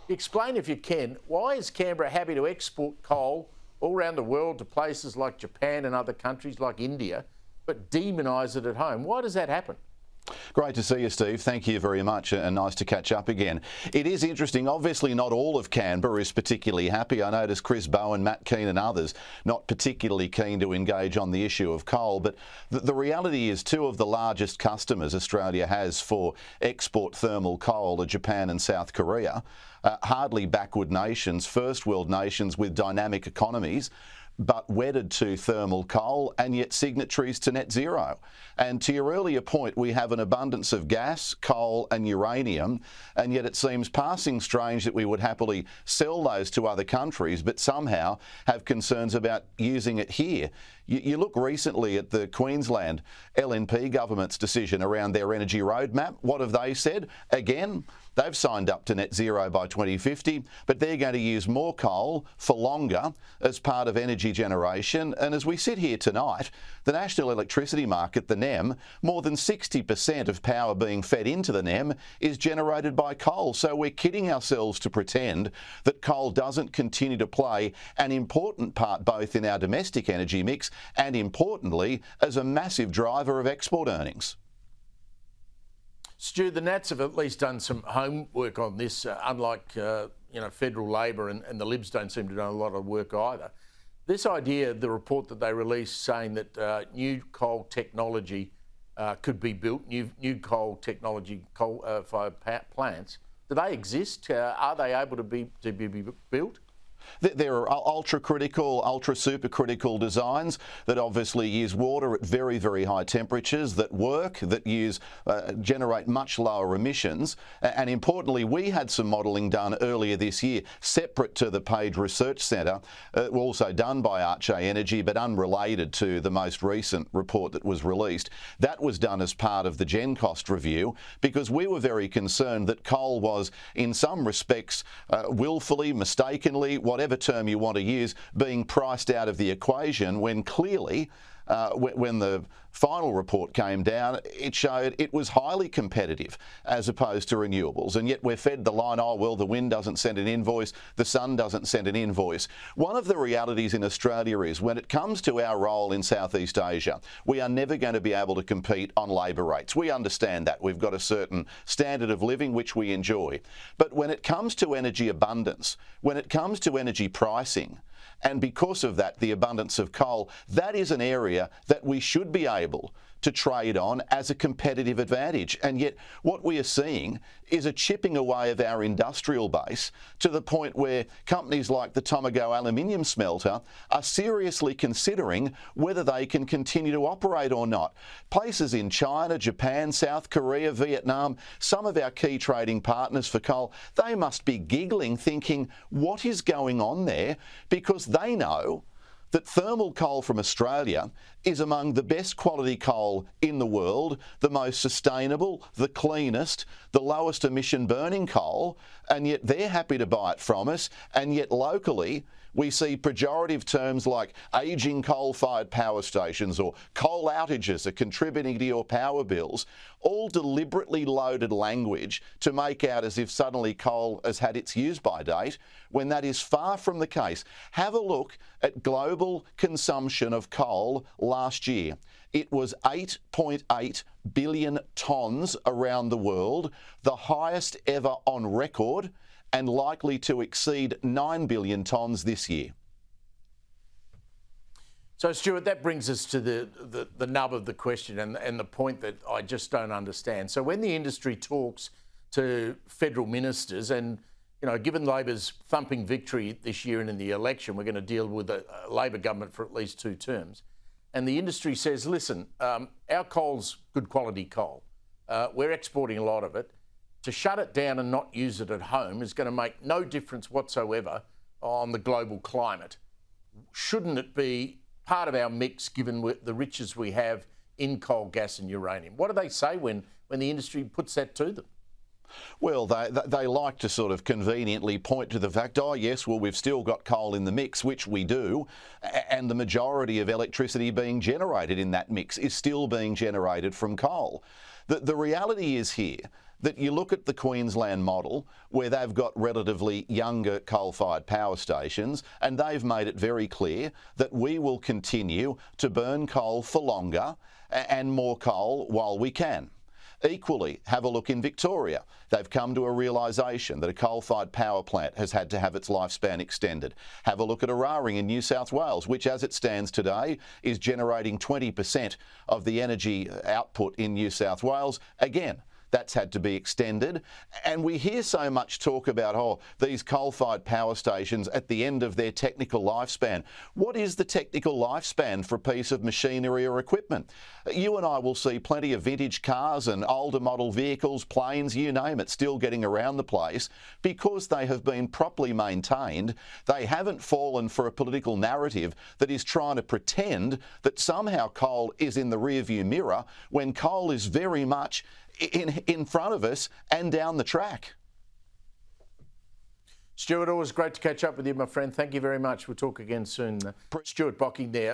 Explain, if you can, why is Canberra happy to export coal all around the world to places like Japan and other countries like India, but demonise it at home? Why does that happen? Great to see you, Steve. Thank you very much, and nice to catch up again. It is interesting. Obviously, not all of Canberra is particularly happy. I noticed Chris Bowen, Matt Keane and others not particularly keen to engage on the issue of coal. But the reality is two of the largest customers Australia has for export thermal coal are Japan and South Korea. Hardly backward nations, first world nations with dynamic economies, but wedded to thermal coal and yet signatories to net zero. And to your earlier point, we have an abundance of gas, coal and uranium, and yet it seems passing strange that we would happily sell those to other countries, but somehow have concerns about using it here. You look recently at the Queensland LNP government's decision around their energy roadmap. What have they said? Again, they've signed up to net zero by 2050, but they're going to use more coal for longer as part of energy generation. And as we sit here tonight, the national electricity market, the NEM, more than 60% of power being fed into the NEM is generated by coal. So we're kidding ourselves to pretend that coal doesn't continue to play an important part both in our domestic energy mix and, importantly, as a massive driver of export earnings. Stu, the Nats have at least done some homework on this, unlike federal Labor, and the Libs don't seem to do a lot of work either. This idea, the report that they released saying that new coal technology could be built, new coal technology, coal-fired plants, do they exist? Are they able to be built? There are ultra-critical, ultra-supercritical designs that obviously use water at very, very high temperatures, that work, that generate much lower emissions. And importantly, we had some modelling done earlier this year, separate to the Page Research Centre, also done by Arche Energy, but unrelated to the most recent report that was released. That was done as part of the Gen Cost review, because we were very concerned that coal was, in some respects, willfully, mistakenly, whatever term you want to use, being priced out of the equation when clearly, when the final report came down, it showed it was highly competitive as opposed to renewables. And yet we're fed the line, oh, well, the wind doesn't send an invoice, the sun doesn't send an invoice. One of the realities in Australia is when it comes to our role in Southeast Asia, we are never going to be able to compete on labour rates. We understand that. We've got a certain standard of living which we enjoy. But when it comes to energy abundance, when it comes to energy pricing, and because of that, the abundance of coal, that is an area that we should be able to trade on as a competitive advantage. And yet what we are seeing is a chipping away of our industrial base to the point where companies like the Tomago aluminium smelter are seriously considering whether they can continue to operate or not. Places in China, Japan, South Korea, Vietnam, some of our key trading partners for coal, they must be giggling, thinking, what is going on there? Because they know that thermal coal from Australia is among the best quality coal in the world, the most sustainable, the cleanest, the lowest emission burning coal, and yet they're happy to buy it from us, and yet locally we see pejorative terms like ageing coal-fired power stations or coal outages are contributing to your power bills, all deliberately loaded language to make out as if suddenly coal has had its use-by date, when that is far from the case. Have a look at global consumption of coal last year. It was 8.8 billion tonnes around the world, the highest ever on record, and likely to exceed 9 billion tonnes this year. So, Stuart, that brings us to the nub of the question and the point that I just don't understand. So when the industry talks to federal ministers, and given Labor's thumping victory this year and in the election, we're going to deal with a Labor government for at least 2 terms, and the industry says, listen, our coal's good quality coal. We're exporting a lot of it. To shut it down and not use it at home is going to make no difference whatsoever on the global climate. Shouldn't it be part of our mix given the riches we have in coal, gas and uranium? What do they say when the industry puts that to them? Well, they like to sort of conveniently point to the fact, oh yes, well, we've still got coal in the mix, which we do, and the majority of electricity being generated in that mix is still being generated from coal. The reality is here that you look at the Queensland model where they've got relatively younger coal-fired power stations and they've made it very clear that we will continue to burn coal for longer and more coal while we can. Equally, have a look in Victoria. They've come to a realisation that a coal-fired power plant has had to have its lifespan extended. Have a look at Eraring in New South Wales, which as it stands today is generating 20% of the energy output in New South Wales. Again, that's had to be extended. And we hear so much talk about, oh, these coal-fired power stations at the end of their technical lifespan. What is the technical lifespan for a piece of machinery or equipment? You and I will see plenty of vintage cars and older model vehicles, planes, you name it, still getting around the place because they have been properly maintained. They haven't fallen for a political narrative that is trying to pretend that somehow coal is in the rearview mirror when coal is very much in front of us and down the track. Stuart, always great to catch up with you, my friend. Thank you very much. We'll talk again soon. Stuart Bocking there.